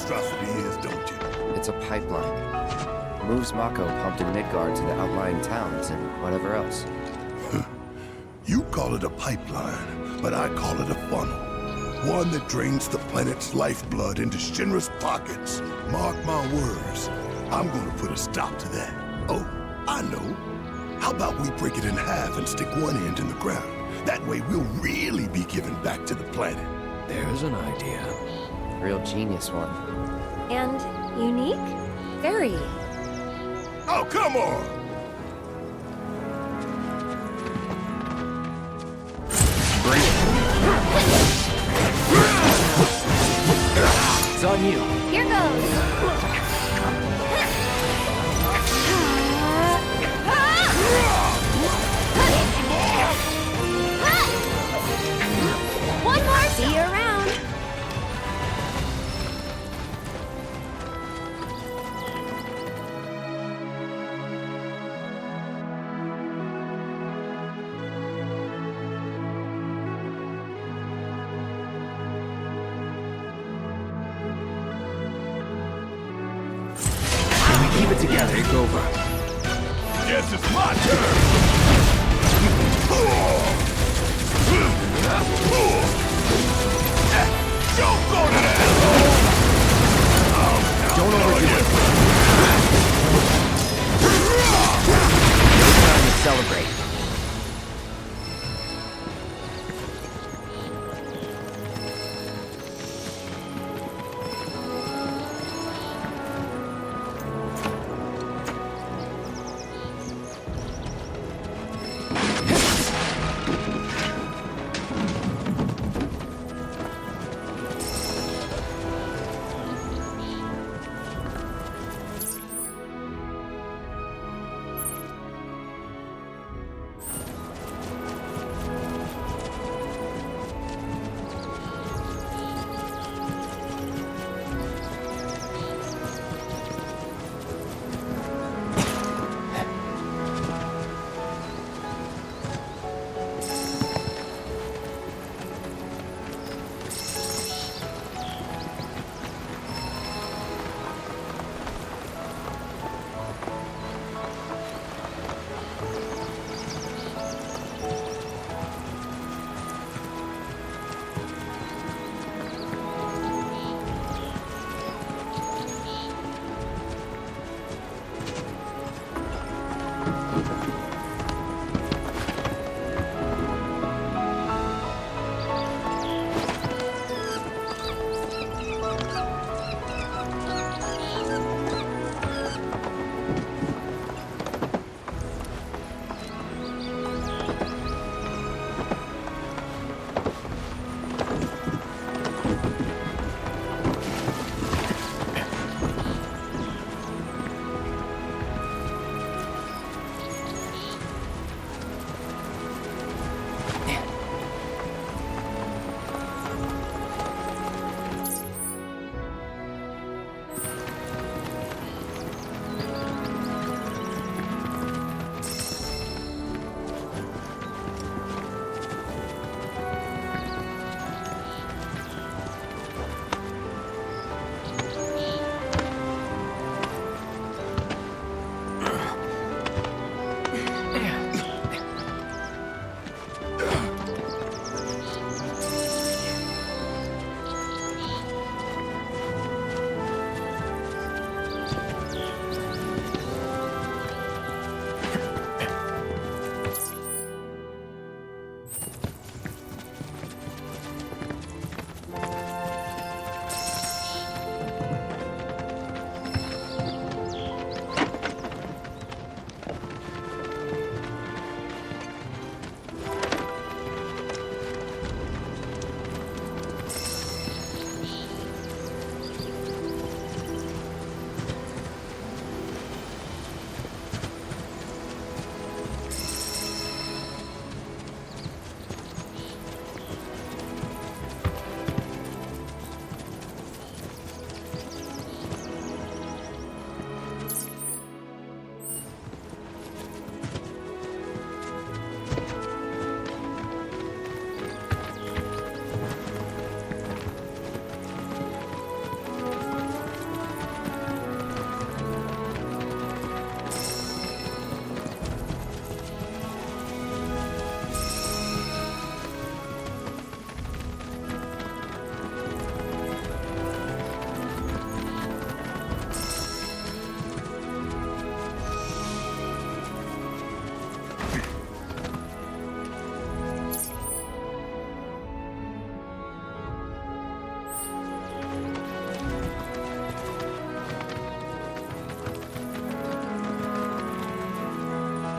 monstrosity is, don't you? It's a pipeline. Moves Mako pumped in Midgard to the outlying towns and whatever else. You call it a pipeline, but I call it a funnel. One that drains the planet's lifeblood into Shinra's pockets. Mark my words, I'm gonna put a stop to that. Oh, I know. How about we break it in half and stick one end in the ground? That way we'll really be giving back to the planet. There's an idea. Real genius one. And unique? Very. Oh, come on! It's on you. Here goes. One more. See you around. Keep it together. Take over. Guess it's my turn! Choke on it, asshole! Don't overdo it. It's time to celebrate.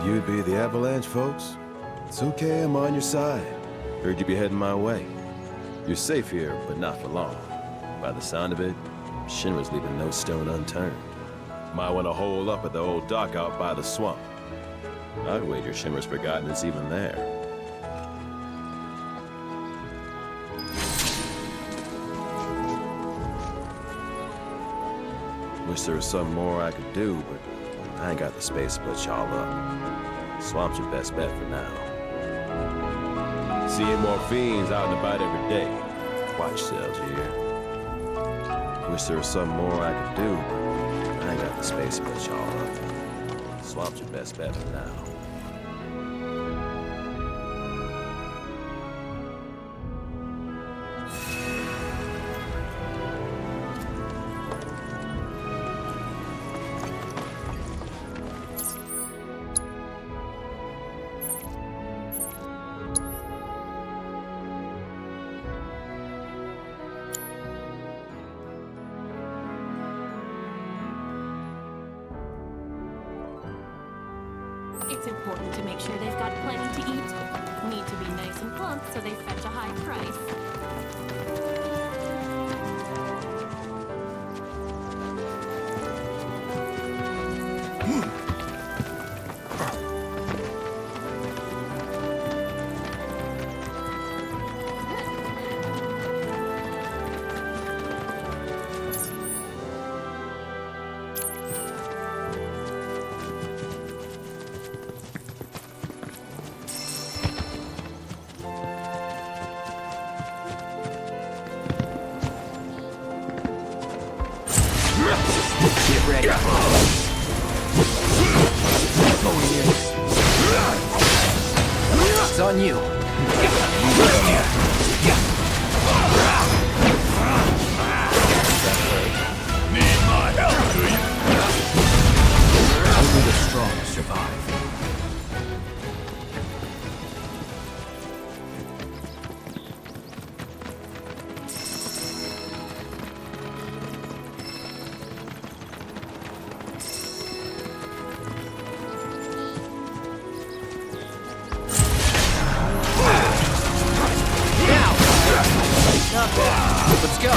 you'd be the Avalanche, folks. It's okay, I'm on your side. Heard you'd be heading my way. You're safe here, but not for long. By the sound of it, Shinra's leaving no stone unturned. Might want to hole up at the old dock out by the swamp. I'd wager Shinra's forgotten it's even there. Wish there was something more I could do, but I ain't got the space to put y'all up. Swamp's your best bet for now. Seeing more fiends out and about every day. Watch sales here. Wish there was something more I could do, but I ain't got the space to put y'all up. Swamp's your best bet for now. It's important to make sure they've got plenty to eat. Need to be nice and plump so they fetch a high price. Get ready. It's on you. Need my help, do you? Only the strong survive. Let's go.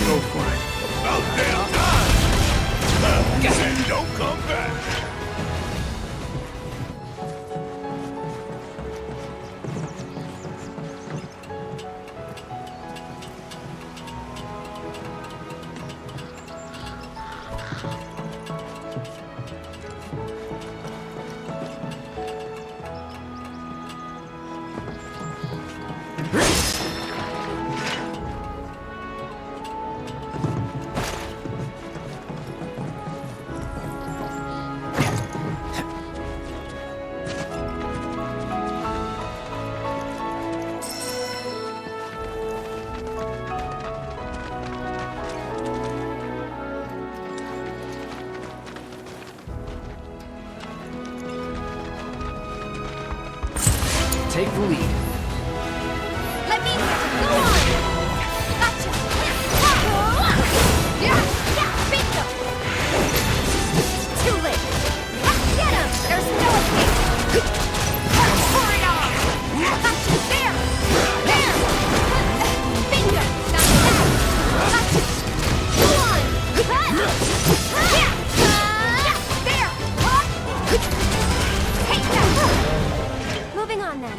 Go for it. About damn time! And don't come back! Take the lead. Let me go on. Gotcha. Yeah, bingo. Too late. Get him. There's no escape. Pour it on. Gotcha. There. There. Bingo. Got that. Gotcha. Go on. Yeah. There. Take that. Moving on then.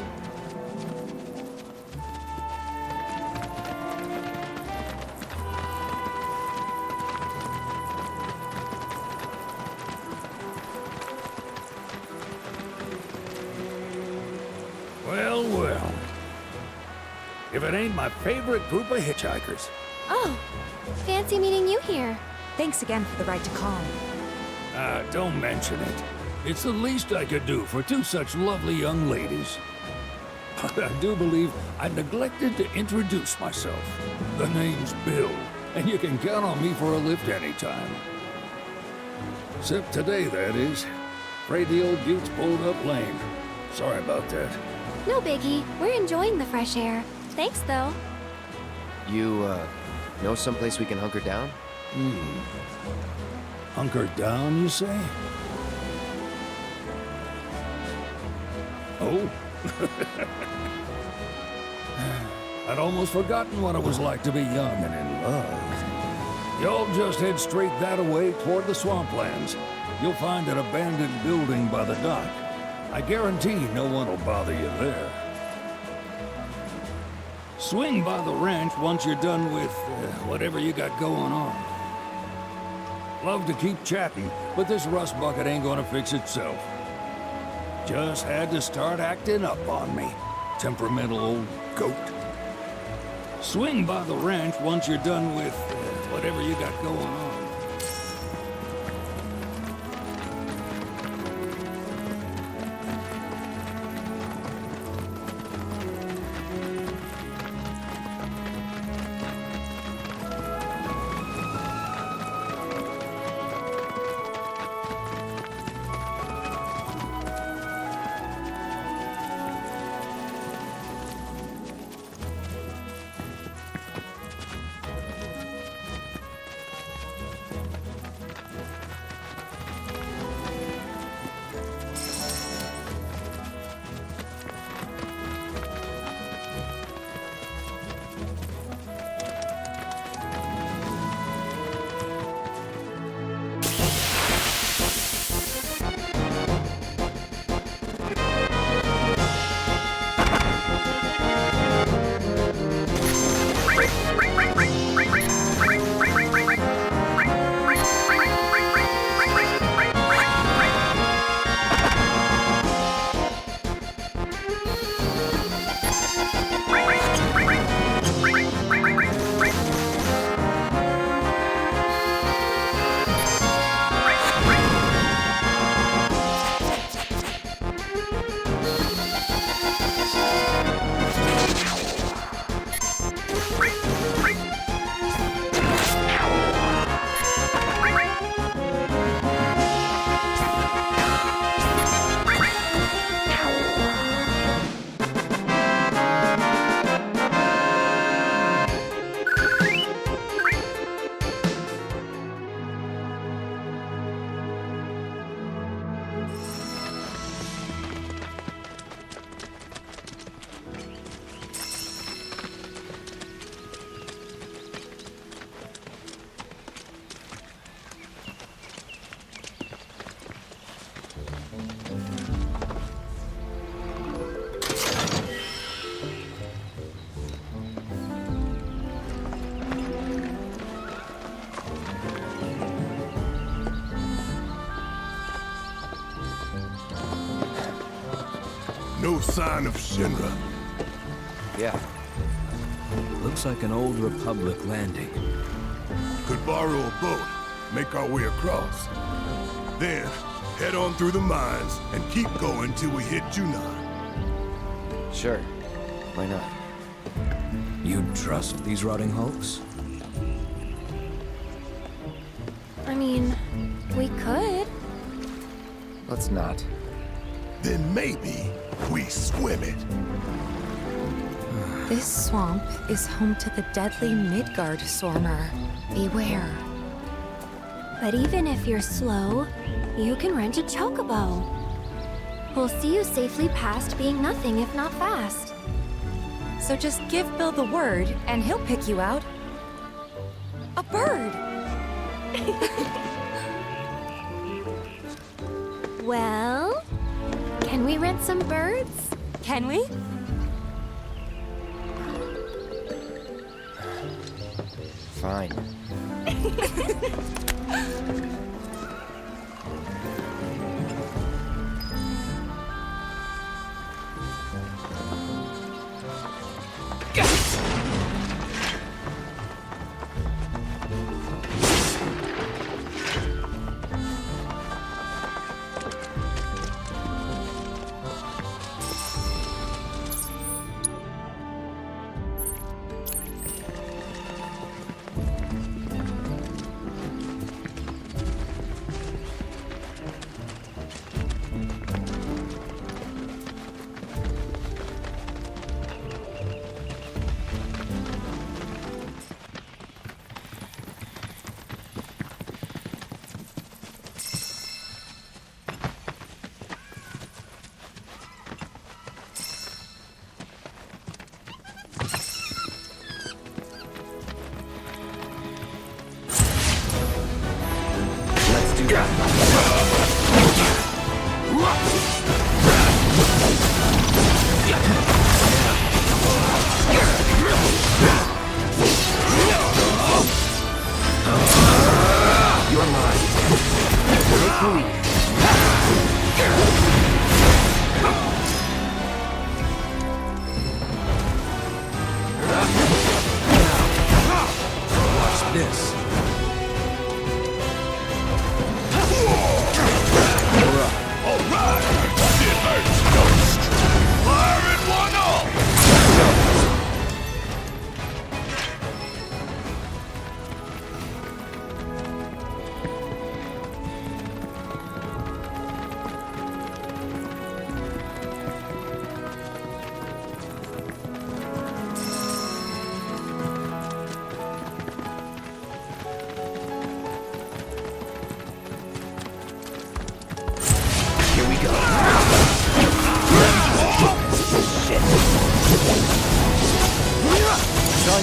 Well, well. If it ain't my favorite group of hitchhikers. Oh, fancy meeting you here. Thanks again for the right to call. Don't mention it. It's the least I could do for two such lovely young ladies. But I do believe I neglected to introduce myself. The name's Bill, and you can count on me for a lift anytime. Except today, that is. Afraid the old bute's pulled up lame. Sorry about that. No biggie. We're enjoying the fresh air. Thanks, though. You, know someplace we can hunker down? Hunker down, you say? Oh? I'd almost forgotten what it was like to be young and in love. Y'all just head straight that away toward the Swamplands. You'll find an abandoned building by the dock. I guarantee no one will bother you there. Swing by the ranch once you're done with whatever you got going on. Love to keep chatting, but this rust bucket ain't gonna fix itself. Just had to start acting up on me. Temperamental old goat. Swing by the ranch once you're done with whatever you got going on. No sign of Shinra. Yeah. Looks like an old Republic landing. Could borrow a boat, make our way across. Then, head on through the mines and keep going till we hit Junon. Sure. Why not? You'd trust these rotting hulks? I mean, we could. Let's not. Then maybe we swim it. This swamp is home to the deadly Midgardsormr. Beware. But even if you're slow, you can rent a Chocobo. We'll see you safely past being nothing if not fast. So just give Bill the word, and he'll pick you out. A bird! Well, can we rent some birds? Can we? Fine.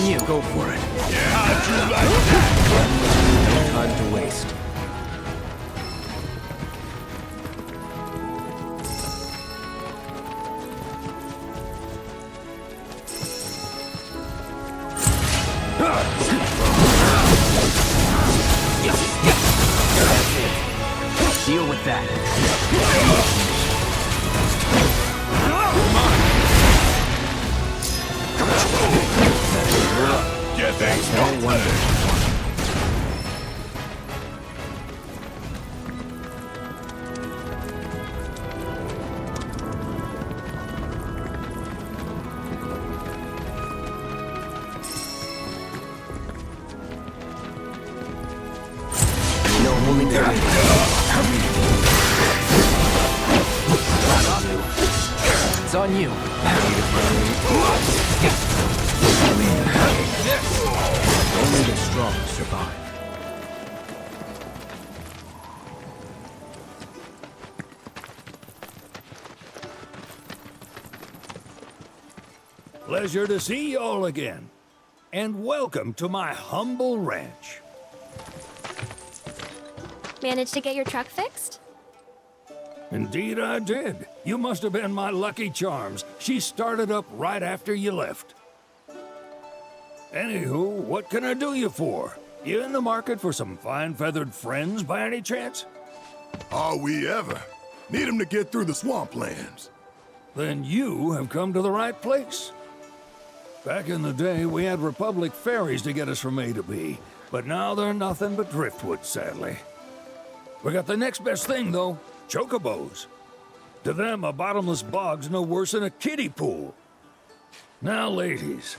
on you. Go for it. How'd you like that? No time to waste. Deal with that. Get things going. No holding back. It's on you. Only the strong survive. Pleasure to see y'all again. And welcome to my humble ranch. Managed to get your truck fixed? Indeed I did. You must have been my lucky charms. She started up right after you left. Anywho, what can I do you for? You in the market for some fine-feathered friends by any chance? Are we ever? Need him to get through the Swamplands. Then you have come to the right place. Back in the day, we had Republic ferries to get us from A to B, but now they're nothing but driftwood, sadly. We got the next best thing, though, Chocobos. To them, a bottomless bog's no worse than a kiddie pool. Now, ladies,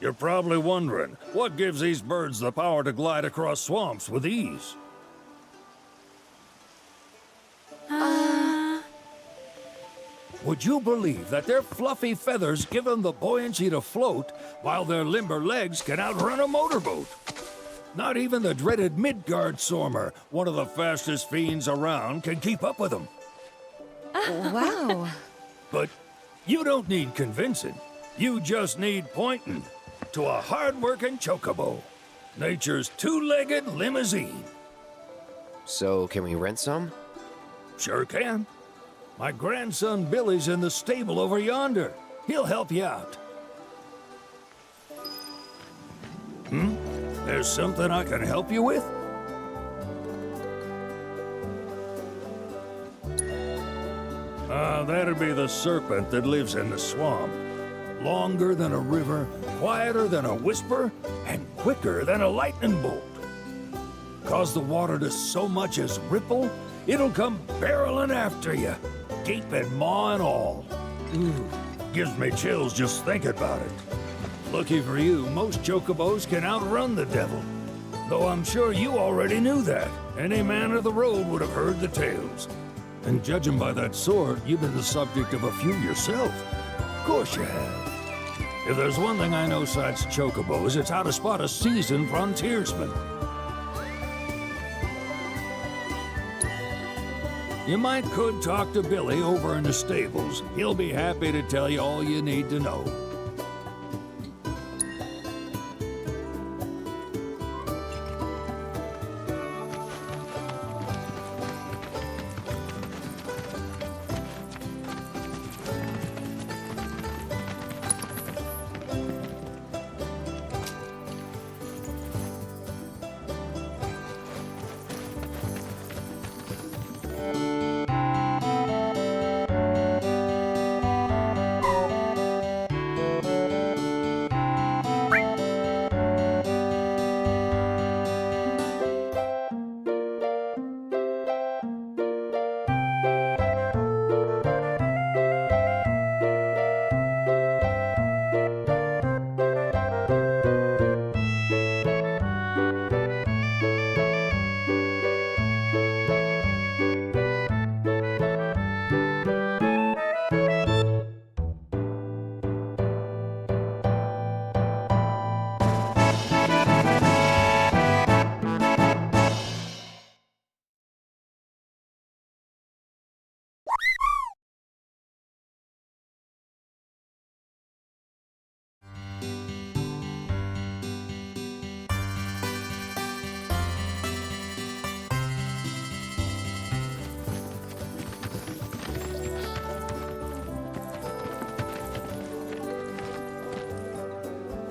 you're probably wondering, what gives these birds the power to glide across swamps with ease? Would you believe that their fluffy feathers give them the buoyancy to float, while their limber legs can outrun a motorboat? Not even the dreaded Midgardsormr, one of the fastest fiends around, can keep up with them. Wow. But you don't need convincing. You just need pointing to a hard-working chocobo. Nature's two-legged limousine. So, can we rent some? Sure can. My grandson Billy's in the stable over yonder. He'll help you out. There's something I can help you with? That'd be the serpent that lives in the swamp. Longer than a river, quieter than a whisper, and quicker than a lightning bolt. Cause the water to so much as ripple, it'll come barreling after you, gaping maw and all. Gives me chills just thinking about it. Lucky for you, most chocobos can outrun the devil. Though I'm sure you already knew that. Any man of the road would have heard the tales. And judging by that sword, you've been the subject of a few yourself. Of course you have. If there's one thing I know besides chocobos, it's how to spot a seasoned frontiersman. You could talk to Billy over in the stables. He'll be happy to tell you all you need to know.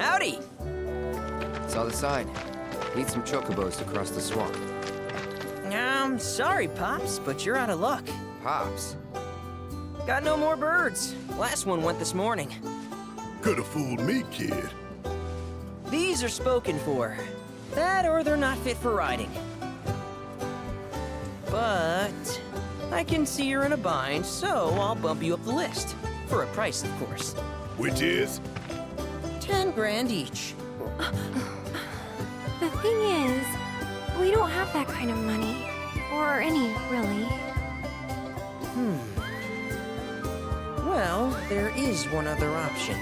Howdy! Saw the sign. Need some chocobos to cross the swamp. I'm sorry, Pops, but you're out of luck. Pops. Got no more birds. Last one went this morning. Could have fooled me, kid. These are spoken for. That or they're not fit for riding. But I can see you're in a bind, so I'll bump you up the list. For a price, of course. Which is? 10 grand each. The thing is, we don't have that kind of money. Or any, really. Well, there is one other option.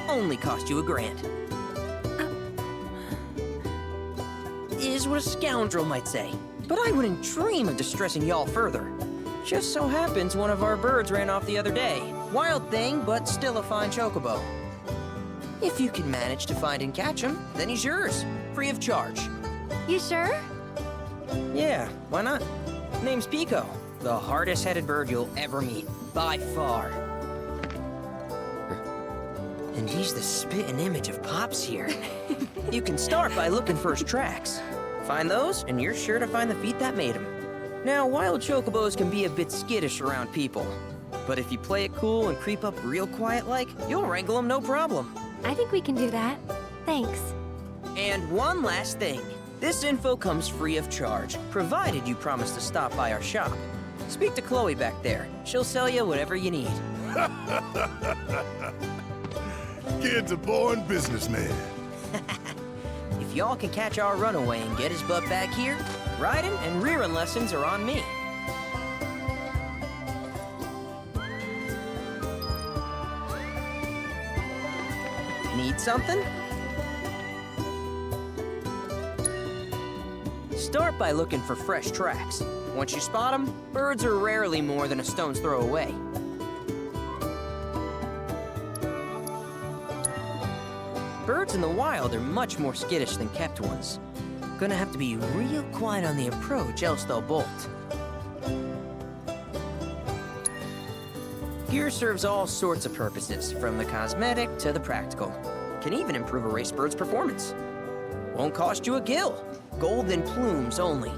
Only cost you $1,000. Is what a scoundrel might say. But I wouldn't dream of distressing y'all further. Just so happens one of our birds ran off the other day. Wild thing, but still a fine chocobo. If you can manage to find and catch him, then he's yours, free of charge. You sure? Yeah, why not? Name's Pico, the hardest-headed bird you'll ever meet, by far. And he's the spitting image of Pops here. You can start by looking for his tracks. Find those, and you're sure to find the feet that made him. Now, wild chocobos can be a bit skittish around people. But if you play it cool and creep up real quiet-like, you'll wrangle them no problem. I think we can do that. Thanks. And one last thing. This info comes free of charge, provided you promise to stop by our shop. Speak to Chloe back there. She'll sell you whatever you need. Kid's a born businessman. If y'all can catch our runaway and get his butt back here, riding and rearing lessons are on me. Need something? Start by looking for fresh tracks. Once you spot them, birds are rarely more than a stone's throw away. Birds in the wild are much more skittish than kept ones. Gonna have to be real quiet on the approach, else they'll bolt. Gear serves all sorts of purposes, from the cosmetic to the practical. Can even improve a race bird's performance. Won't cost you a gill. Golden plumes only.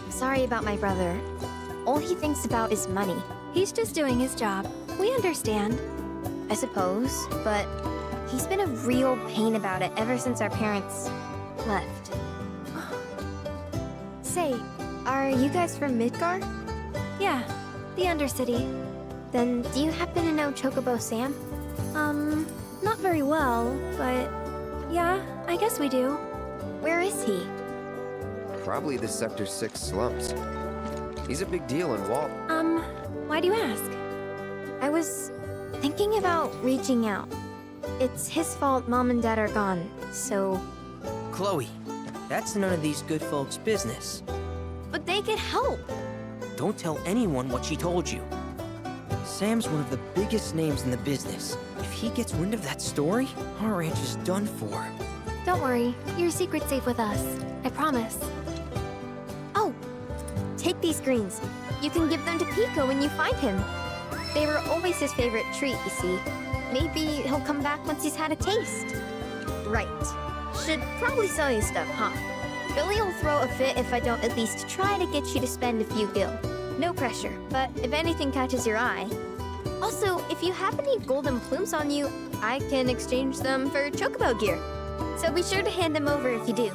Sorry about my brother. All he thinks about is money. He's just doing his job. We understand. I suppose, but he's been a real pain about it ever since our parents left. Say, are you guys from Midgar? Yeah, the Undercity. Then do you happen to know Chocobo Sam? Not very well, but yeah, I guess we do. Where is he? Probably the Sector 6 slums. He's a big deal in Walt. Why do you ask? I was thinking about reaching out. It's his fault Mom and Dad are gone, so... Chloe, that's none of these good folks' business. but they could help. Don't tell anyone what she told you. Sam's one of the biggest names in the business. If he gets wind of that story, our ranch is done for. Don't worry, your secret's safe with us. I promise. Oh, take these greens. You can give them to Pico when you find him. They were always his favorite treat, you see. Maybe he'll come back once he's had a taste. Right. Should probably sell you stuff, huh? Billy will throw a fit if I don't at least try to get you to spend a few gil. No pressure, but if anything catches your eye. Also, if you have any golden plumes on you, I can exchange them for Chocobo gear. So be sure to hand them over if you do.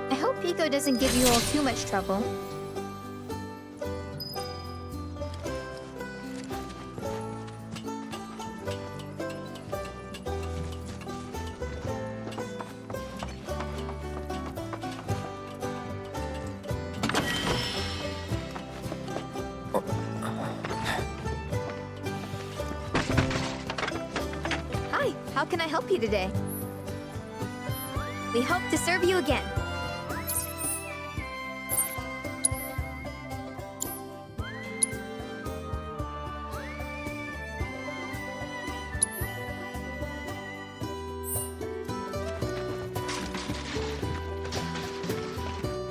I hope Pico doesn't give you all too much trouble. Hi, how can I help you today? We hope to serve you again.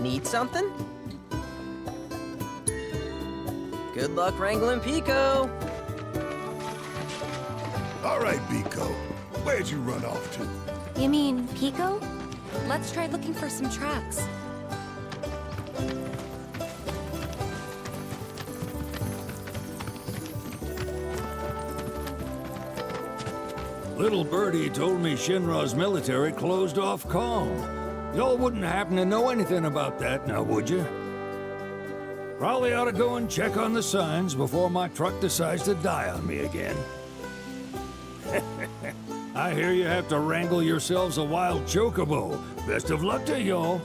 Need something? Good luck wrangling Pico. All right, Pico. Where'd you run off to? You mean Pico? Let's try looking for some tracks. Little birdie told me Shinra's military closed off Calm. Y'all wouldn't happen to know anything about that, now would you? Probably ought to go and check on the signs before my truck decides to die on me again. I hear you have to wrangle yourselves a wild chocobo. Best of luck to y'all.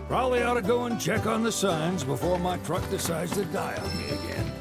Probably ought to go and check on the signs before my truck decides to die on me again.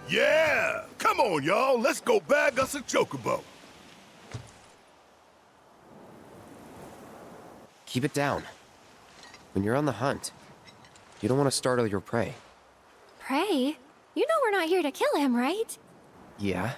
Yeah! Come on, y'all. Let's go bag us a chocobo. Keep it down. When you're on the hunt, you don't want to startle your prey. Prey? You know we're not here to kill him, right? Yeah?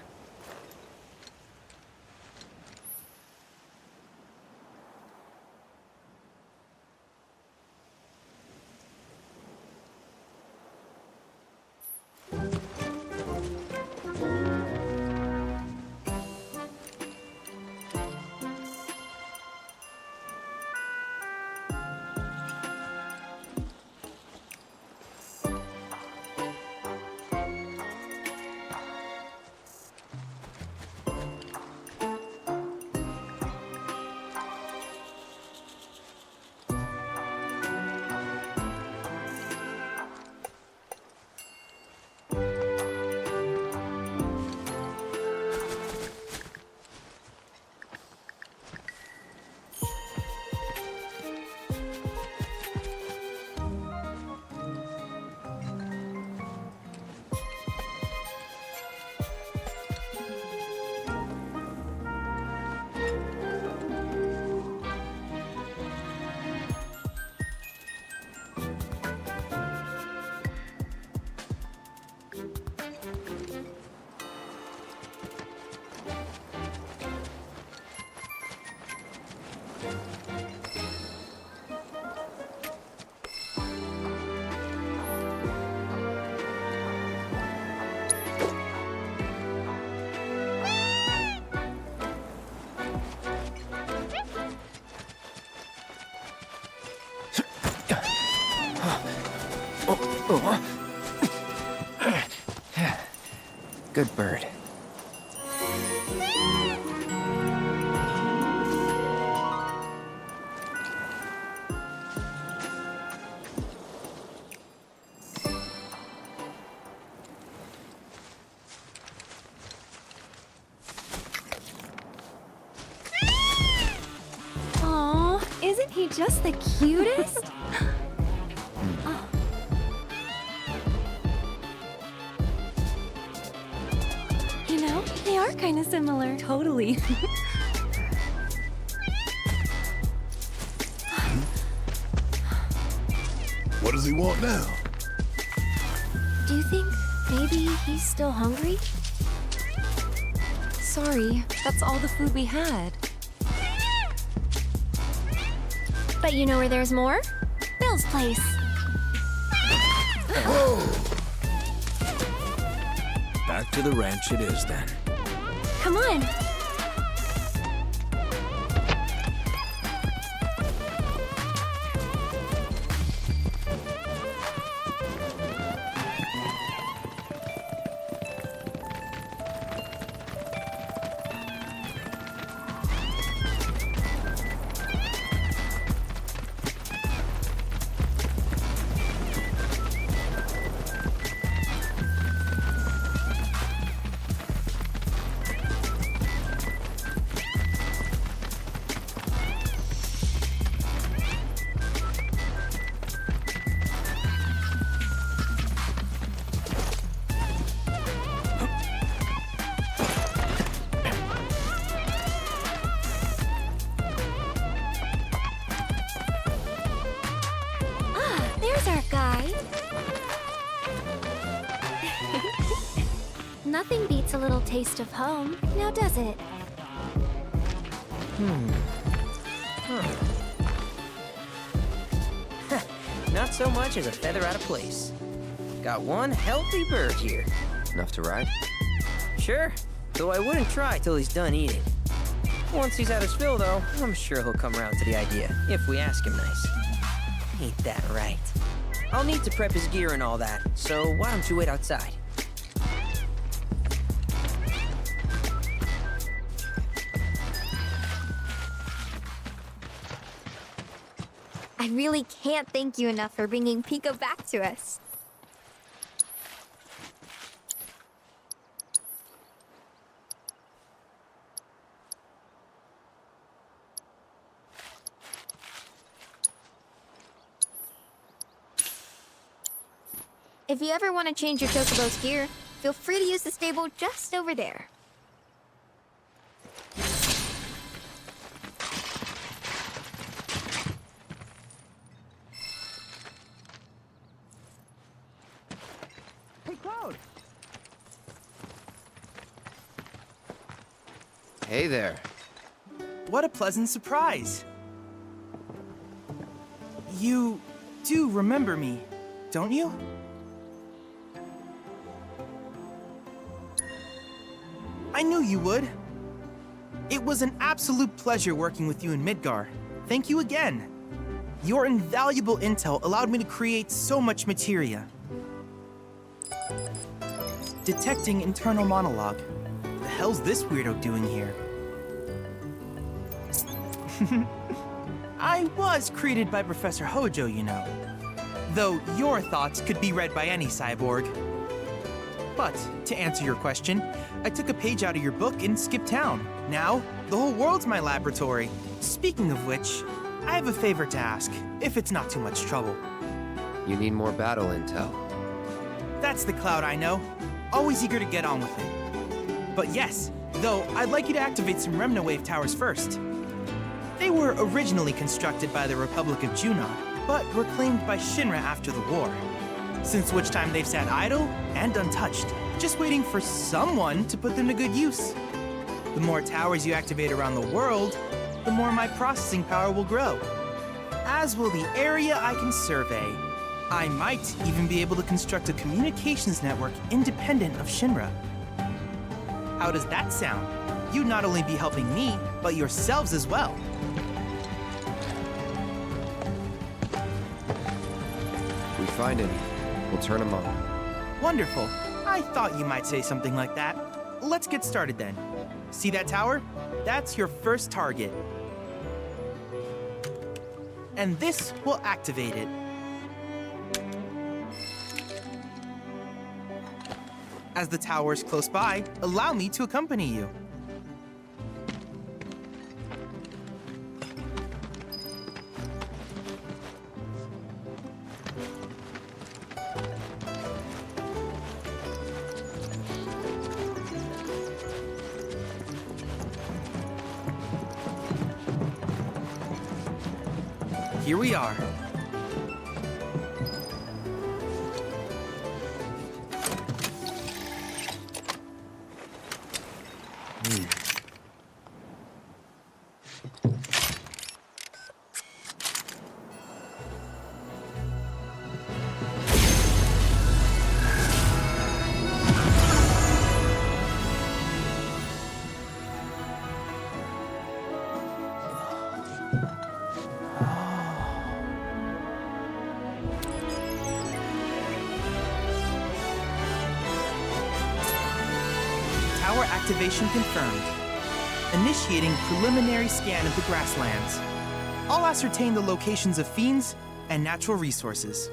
Good bird. Aw, isn't he just the cutest? Oh. You know, they are kind of similar. Totally. What does he want now? Do you think maybe he's still hungry? Sorry, that's all the food we had. But you know where there's more? Bill's place. Back to the ranch it is then. Come on. There's our guy. Nothing beats a little taste of home, now does it? Not so much as a feather out of place. Got one healthy bird here. Enough to ride? Sure, though I wouldn't try till he's done eating. Once he's had his fill, though, I'm sure he'll come around to the idea, if we ask him nice. Ain't that right? I'll need to prep his gear and all that, so why don't you wait outside? I really can't thank you enough for bringing Pico back to us. If you ever want to change your Chocobo's gear, feel free to use the stable just over there. Hey, Cloud! Hey there. What a pleasant surprise! You do remember me, don't you? I knew you would. It was an absolute pleasure working with you in Midgar. Thank you again. Your invaluable intel allowed me to create so much materia. Detecting internal monologue. The hell's this weirdo doing here? I was created by Professor Hojo, you know. Though your thoughts could be read by any cyborg. But, to answer your question, I took a page out of your book and skipped town. Now, the whole world's my laboratory. Speaking of which, I have a favor to ask, if it's not too much trouble. You need more battle intel. That's the Cloud I know. Always eager to get on with it. But yes, though, I'd like you to activate some Remnawave towers first. They were originally constructed by the Republic of Junon, but were claimed by Shinra after the war. Since which time they've sat idle and untouched, just waiting for someone to put them to good use. The more towers you activate around the world, the more my processing power will grow. As will the area I can survey. I might even be able to construct a communications network independent of Shinra. How does that sound? You'd not only be helping me, but yourselves as well. If we find any, We'll turn them on. Wonderful. I thought you might say something like that. Let's get started then. See that tower? That's your first target. And this will activate it. As the tower is close by, allow me to accompany you. Here we are. Tower activation confirmed. Initiating preliminary scan of the Grasslands. I'll ascertain the locations of fiends and natural resources.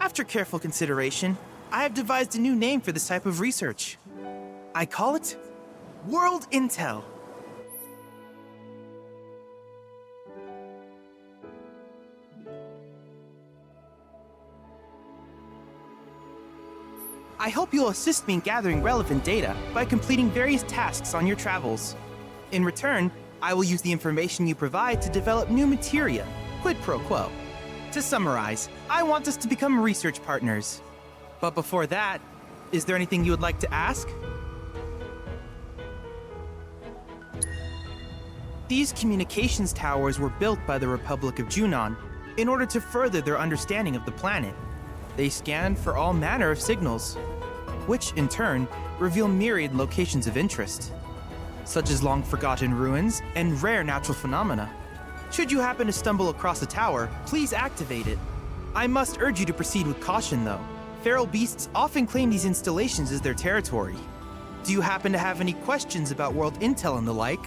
After careful consideration, I have devised a new name for this type of research. I call it World Intel. I hope you'll assist me in gathering relevant data by completing various tasks on your travels. In return, I will use the information you provide to develop new materia, quid pro quo. To summarize, I want us to become research partners. But before that, is there anything you would like to ask? These communications towers were built by the Republic of Junon in order to further their understanding of the planet. They scan for all manner of signals, which in turn reveal myriad locations of interest, such as long-forgotten ruins and rare natural phenomena. Should you happen to stumble across a tower, please activate it. I must urge you to proceed with caution, though. Feral beasts often claim these installations as their territory. Do you happen to have any questions about world intel and the like?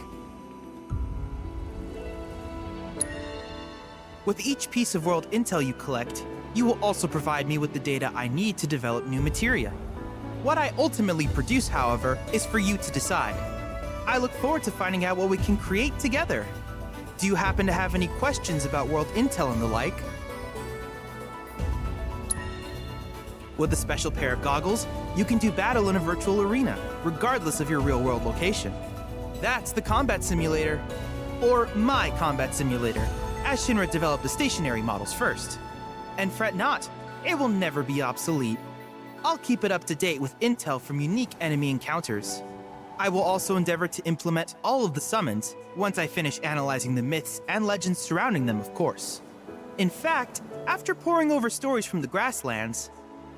With each piece of world intel you collect, you will also provide me with the data I need to develop new materia. What I ultimately produce, however, is for you to decide. I look forward to finding out what we can create together. Do you happen to have any questions about world intel and the like? With a special pair of goggles, you can do battle in a virtual arena, regardless of your real-world location. That's the combat simulator. Or my combat simulator, as Shinra developed the stationary models first. And fret not, it will never be obsolete. I'll keep it up to date with intel from unique enemy encounters. I will also endeavor to implement all of the summons once I finish analyzing the myths and legends surrounding them, of course. In fact, after poring over stories from the Grasslands,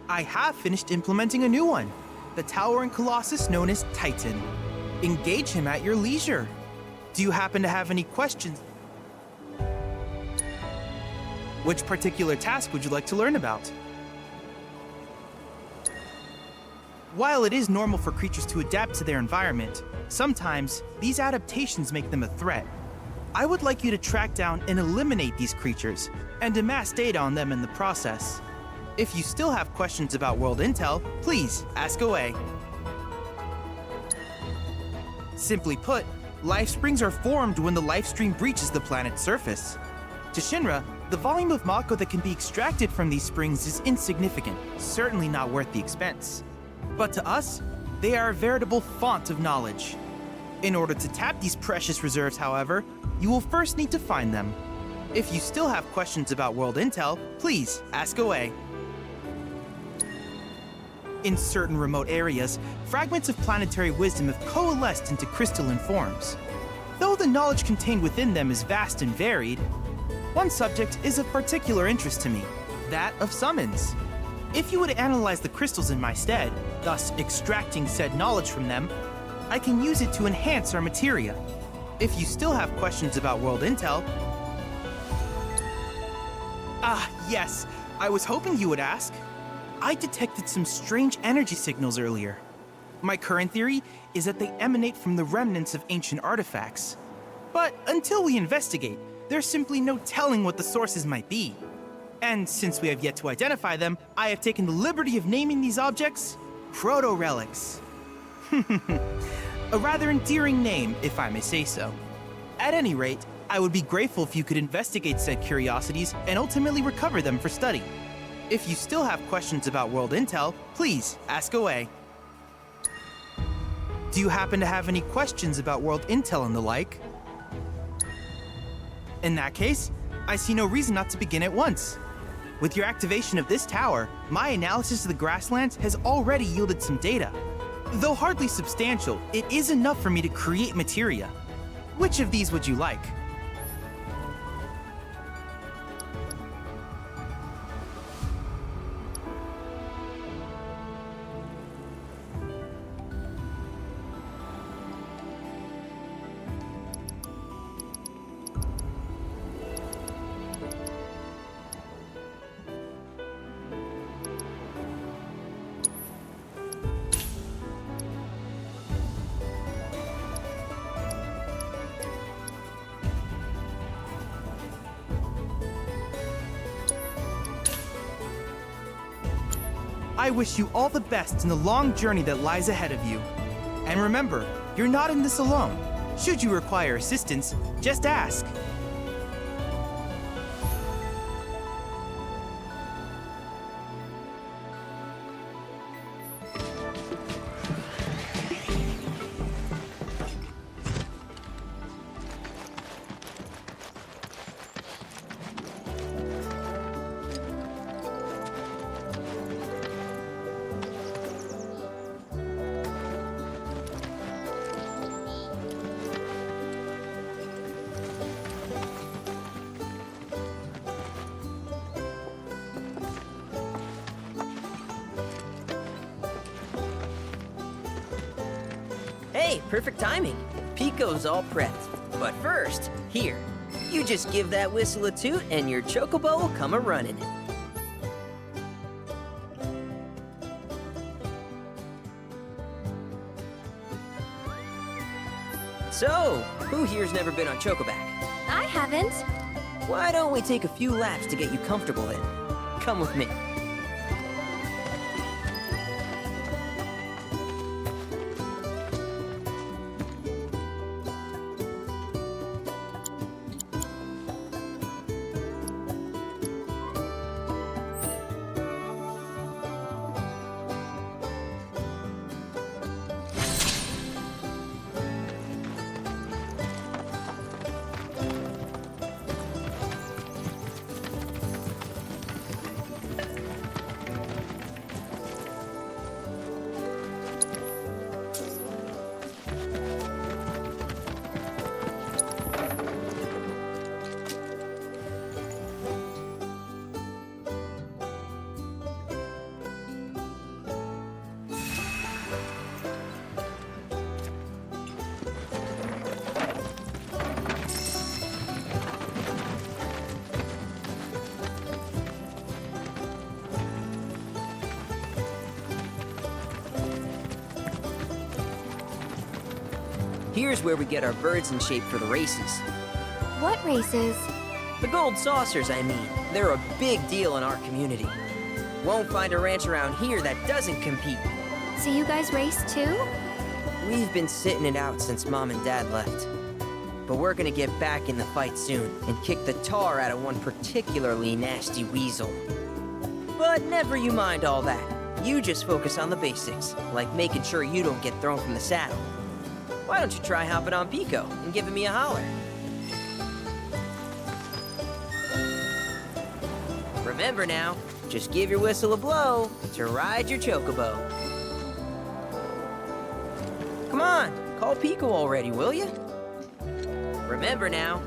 I have finished implementing a new one, the towering colossus known as Titan. Engage him at your leisure. Do you happen to have any questions? Which particular task would you like to learn about? While it is normal for creatures to adapt to their environment, sometimes these adaptations make them a threat. I would like you to track down and eliminate these creatures and amass data on them in the process. If you still have questions about world intel, please ask away. Simply put, life springs are formed when the life stream breaches the planet's surface. To Shinra, the volume of Mako that can be extracted from these springs is insignificant, certainly not worth the expense. But to us, they are a veritable font of knowledge. In order to tap these precious reserves, however, you will first need to find them. If you still have questions about world intel, please ask away. In certain remote areas, fragments of planetary wisdom have coalesced into crystalline forms. Though the knowledge contained within them is vast and varied, one subject is of particular interest to me, that of summons. If you would analyze the crystals in my stead, thus extracting said knowledge from them, I can use it to enhance our materia. If you still have questions about world intel... Ah, yes, I was hoping you would ask. I detected some strange energy signals earlier. My current theory is that they emanate from the remnants of ancient artifacts. But until we investigate, there's simply no telling what the sources might be. And since we have yet to identify them, I have taken the liberty of naming these objects proto-relics. A rather endearing name, if I may say so. At any rate, I would be grateful if you could investigate said curiosities and ultimately recover them for study. If you still have questions about world intel, please ask away. Do you happen to have any questions about world intel and the like? In that case, I see no reason not to begin at once. With your activation of this tower, my analysis of the Grasslands has already yielded some data. Though hardly substantial, it is enough for me to create materia. Which of these would you like? I wish you all the best in the long journey that lies ahead of you. And remember, you're not in this alone. Should you require assistance, just ask. Hey, perfect timing. Pico's all prepped. But first, here, you just give that whistle a toot and your Chocobo will come a-running. So, who here's never been on Chocoback? I haven't. Why don't we take a few laps to get you comfortable then? Come with me. Here's where we get our birds in shape for the races. What races? The gold saucers, I mean. They're a big deal in our community. Won't find a ranch around here that doesn't compete. So you guys race too? We've been sitting it out since Mom and Dad left. But we're gonna get back in the fight soon and kick the tar out of one particularly nasty weasel. But never you mind all that. You just focus on the basics, like making sure you don't get thrown from the saddle. Why don't you try hopping on Pico and giving me a holler? Remember now, just give your whistle a blow to ride your Chocobo. Come on, call Pico already, will you? Remember now.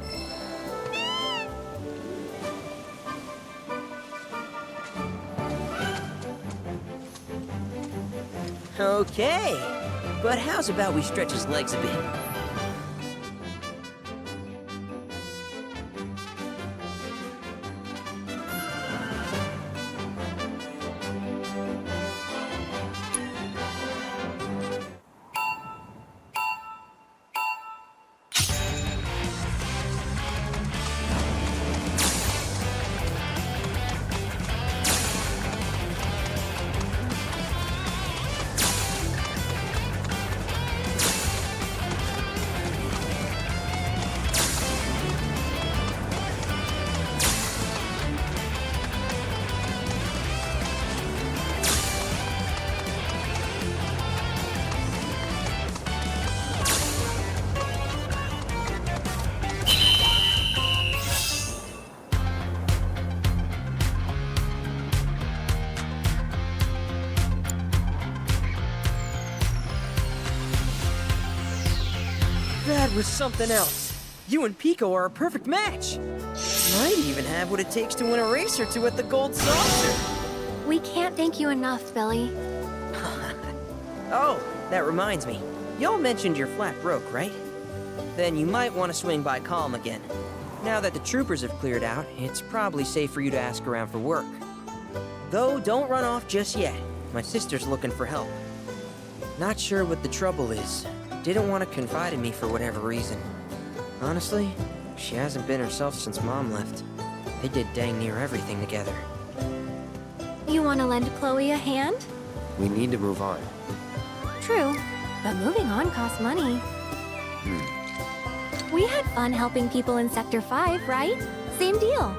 Okay, but how's about we stretch his legs a bit? That was something else. You and Pico are a perfect match. Might even have what it takes to win a race or two at the Gold Saucer. We can't thank you enough, Billy. Oh, that reminds me. Y'all mentioned your flat broke, right? Then you might want to swing by Calm again. Now that the troopers have cleared out, it's probably safe for you to ask around for work. Though, don't run off just yet. My sister's looking for help. Not sure what the trouble is. Didn't want to confide in me for whatever reason. Honestly, she hasn't been herself since Mom left. They did dang near everything together. You want to lend Chloe a hand? We need to move on. True, but moving on costs money. We had fun helping people in Sector 5, right? Same deal.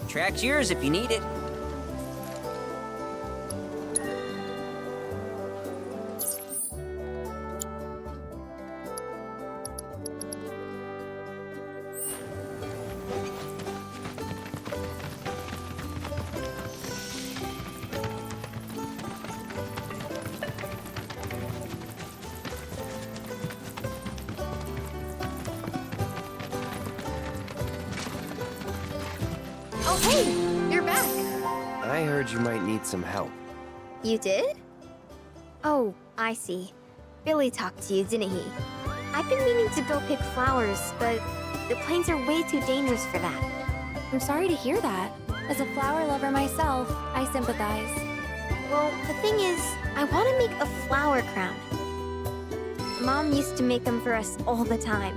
Track's yours if you need it. Oh, hey! You're back! I heard you might need some help. You did? Oh, I see. Billy talked to you, didn't he? I've been meaning to go pick flowers, but the plains are way too dangerous for that. I'm sorry to hear that. As a flower lover myself, I sympathize. Well, the thing is, I want to make a flower crown. Mom used to make them for us all the time.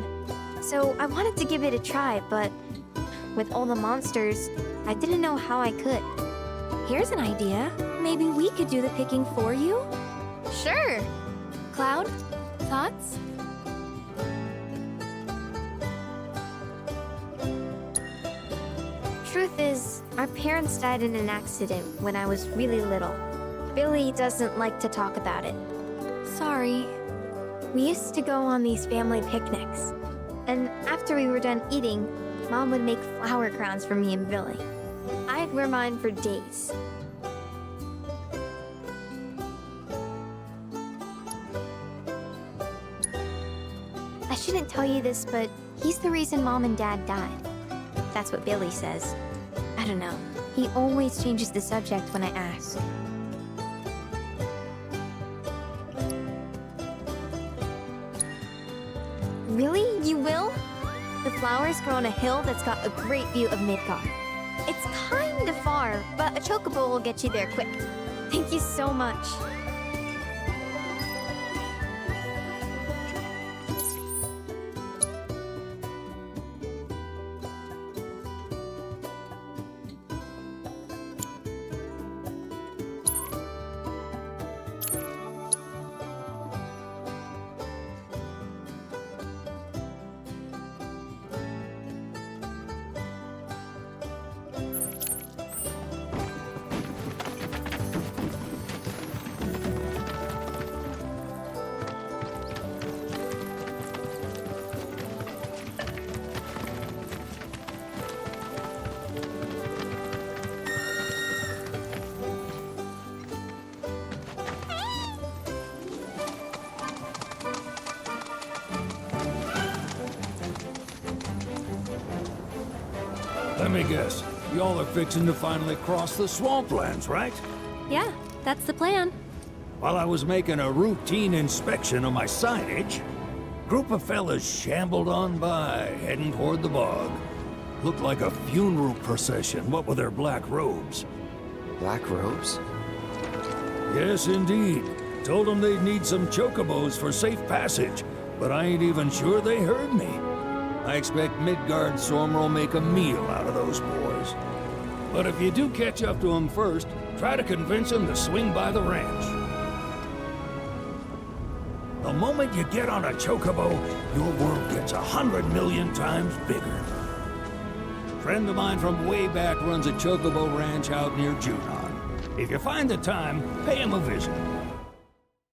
So I wanted to give it a try, but with all the monsters, I didn't know how I could. Here's an idea. Maybe we could do the picking for you? Sure. Cloud, thoughts? Truth is, our parents died in an accident when I was really little. Billy doesn't like to talk about it. Sorry. We used to go on these family picnics. And after we were done eating, Mom would make flower crowns for me and Billy. I'd wear mine for days. I shouldn't tell you this, but he's the reason Mom and Dad died. That's what Billy says. I don't know. He always changes the subject when I ask. Really? You will? The flowers grow on a hill that's got a great view of Midgar. It's kinda far, but a chocobo will get you there quick. Thank you so much. Let me guess. Y'all are fixing to finally cross the Swamplands, right? Yeah, that's the plan. While I was making a routine inspection of my signage, group of fellas shambled on by, heading toward the bog. Looked like a funeral procession, what with their black robes. Black robes? Yes, indeed. Told them they'd need some chocobos for safe passage, but I ain't even sure they heard me. I expect Midgardsormr will make a meal out of those boys. But if you do catch up to them first, try to convince them to swing by the ranch. The moment you get on a chocobo, your world gets 100 million times bigger. Friend of mine from way back runs a chocobo ranch out near Junon. If you find the time, pay him a visit.